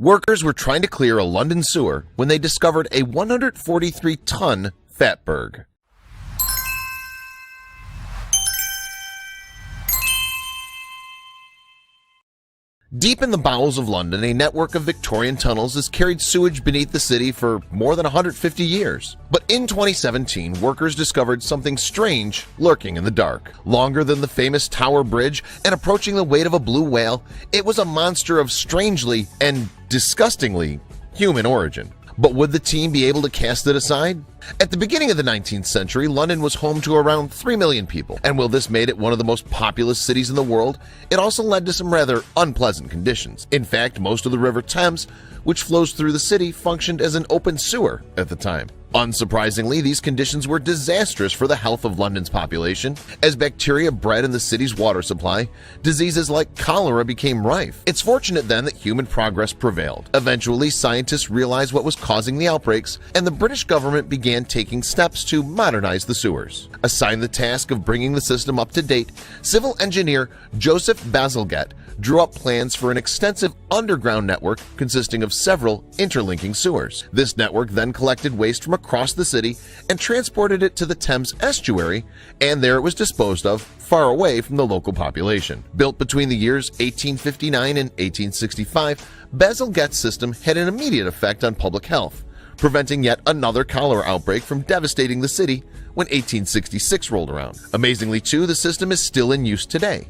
Workers were trying to clear a London sewer when they discovered a 143-ton Fatberg. Deep in the bowels of London, a network of Victorian tunnels has carried sewage beneath the city for more than 150 years. But in 2017, workers discovered something strange lurking in the dark. Longer than the famous Tower Bridge and approaching the weight of a blue whale, it was a monster of strangely and disgustingly human origin. But would the team be able to cast it aside? At the beginning of the 19th century, London was home to around 3 million people, and while this made it one of the most populous cities in the world, it also led to some rather unpleasant conditions. In fact, most of the River Thames, which flows through the city, functioned as an open sewer at the time. Unsurprisingly, these conditions were disastrous for the health of London's population. As bacteria bred in the city's water supply, diseases like cholera became rife. It's fortunate then that human progress prevailed. Eventually, scientists realized what was causing the outbreaks, and the British government began taking steps to modernize the sewers. Assigned the task of bringing the system up to date, civil engineer Joseph Bazalgette drew up plans for an extensive underground network consisting of several interlinking sewers. This network then collected waste from across the city and transported it to the Thames estuary, and there it was disposed of far away from the local population. Built between the years 1859 and 1865, Bazalgette's system had an immediate effect on public health, preventing yet another cholera outbreak from devastating the city when 1866 rolled around. Amazingly too, the system is still in use today.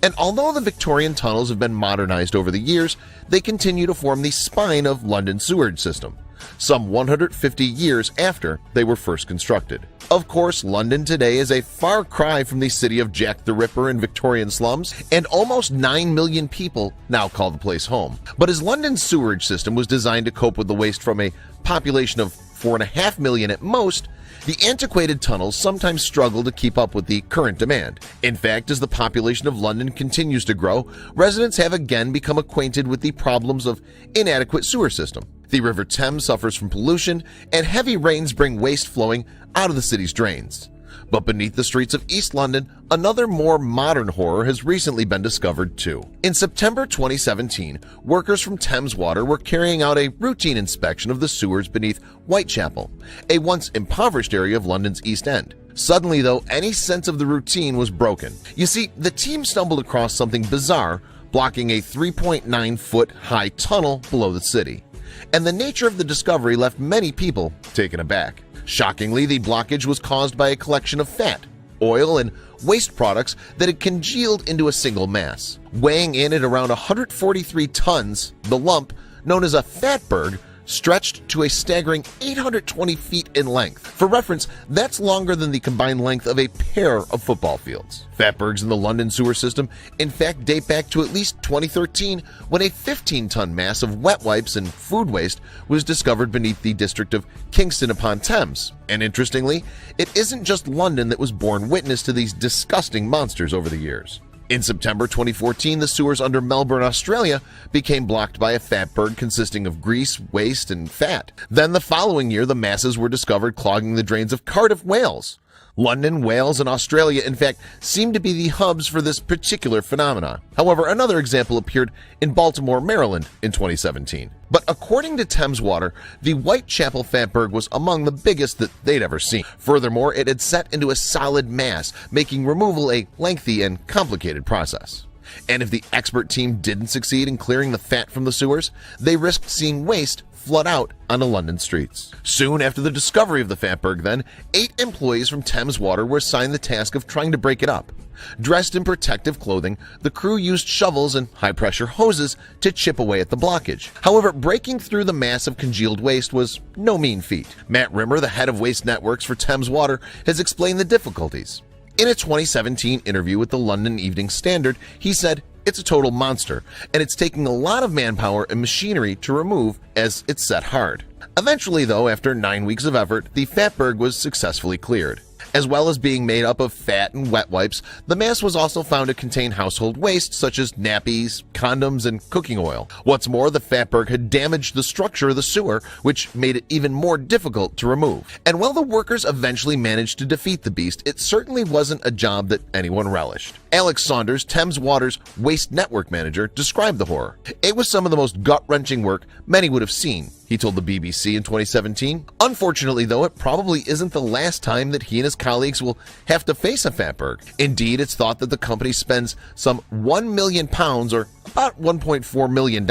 And although the Victorian tunnels have been modernized over the years, they continue to form the spine of London's sewerage system, some 150 years after they were first constructed. Of course, London today is a far cry from the city of Jack the Ripper and Victorian slums, and almost 9 million people now call the place home. But as London's sewerage system was designed to cope with the waste from a population of 4.5 million at most, the antiquated tunnels sometimes struggle to keep up with the current demand. In fact, as the population of London continues to grow, residents have again become acquainted with the problems of inadequate sewer system. The River Thames suffers from pollution, and heavy rains bring waste flowing out of the city's drains. But beneath the streets of East London, another more modern horror has recently been discovered too. In September 2017, workers from Thames Water were carrying out a routine inspection of the sewers beneath Whitechapel, a once impoverished area of London's East End. Suddenly, though, any sense of the routine was broken. You see, the team stumbled across something bizarre, blocking a 3.9-foot high tunnel below the city. And the nature of the discovery left many people taken aback. Shockingly, the blockage was caused by a collection of fat, oil, and waste products that had congealed into a single mass. Weighing in at around 143 tons, the lump, known as a Fatberg, stretched to a staggering 820 feet in length. For reference, that's longer than the combined length of a pair of football fields. Fatbergs in the London sewer system in fact date back to at least 2013, when a 15-ton mass of wet wipes and food waste was discovered beneath the district of Kingston upon Thames. And interestingly, it isn't just London that was borne witness to these disgusting monsters over the years. In September 2014, the sewers under Melbourne, Australia became blocked by a Fatberg consisting of grease, waste, and fat. Then the following year, the masses were discovered clogging the drains of Cardiff, Wales. London, Wales, and Australia, in fact, seem to be the hubs for this particular phenomenon. However, another example appeared in Baltimore, Maryland in 2017. But according to Thames Water, the Whitechapel Fatberg was among the biggest that they'd ever seen. Furthermore, it had set into a solid mass, making removal a lengthy and complicated process. And if the expert team didn't succeed in clearing the fat from the sewers, they risked seeing waste flood out onto London streets. Soon after the discovery of the Fatberg, then, 8 employees from Thames Water were assigned the task of trying to break it up. Dressed in protective clothing, the crew used shovels and high-pressure hoses to chip away at the blockage. However, breaking through the mass of congealed waste was no mean feat. Matt Rimmer, the head of waste networks for Thames Water, has explained the difficulties. In a 2017 interview with the London Evening Standard, he said, "It's a total monster, and it's taking a lot of manpower and machinery to remove as it's set hard." Eventually, though, after 9 weeks of effort, the Fatberg was successfully cleared. As well as being made up of fat and wet wipes, the mass was also found to contain household waste such as nappies, condoms, and cooking oil. What's more, the Fatberg had damaged the structure of the sewer, which made it even more difficult to remove. And while the workers eventually managed to defeat the beast, it certainly wasn't a job that anyone relished. Alex Saunders, Thames Water's Waste Network manager, described the horror. "It was some of the most gut-wrenching work many would have seen," he told the BBC in 2017. Unfortunately, though, it probably isn't the last time that he and his colleagues will have to face a Fatberg. Indeed, it's thought that the company spends some £1 million, or about $1.4 million,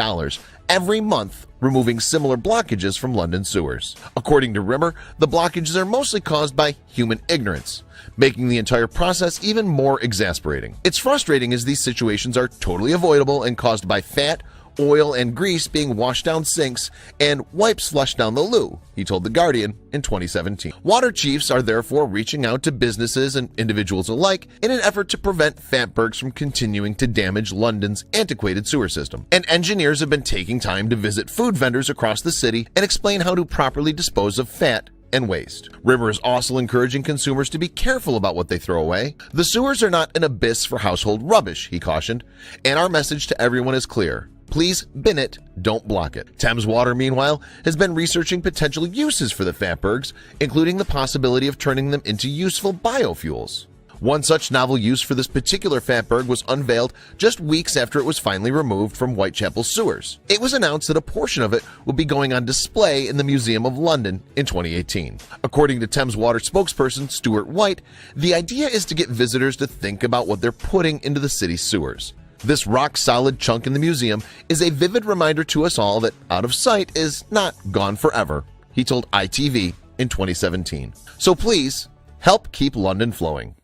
every month removing similar blockages from London sewers. According to Rimmer, the blockages are mostly caused by human ignorance, making the entire process even more exasperating. It's frustrating as these situations are totally avoidable and caused by fat, oil, and grease being washed down sinks and wipes flushed down the loo, he told The Guardian in 2017. Water chiefs are therefore reaching out to businesses and individuals alike in an effort to prevent Fatbergs from continuing to damage London's antiquated sewer system. And engineers have been taking time to visit food vendors across the city and explain how to properly dispose of fat and waste. Rimmer is also encouraging consumers to be careful about what they throw away. The sewers are not an abyss for household rubbish, he cautioned, and our message to everyone is clear. Please bin it, don't block it. Thames Water, meanwhile, has been researching potential uses for the Fatbergs, including the possibility of turning them into useful biofuels. One such novel use for this particular Fatberg was unveiled just weeks after it was finally removed from Whitechapel sewers. It was announced that a portion of it would be going on display in the Museum of London in 2018. According to Thames Water spokesperson Stuart White, the idea is to get visitors to think about what they're putting into the city's sewers. This rock-solid chunk in the museum is a vivid reminder to us all that out of sight is not gone forever, he told ITV in 2017. So please, help keep London flowing.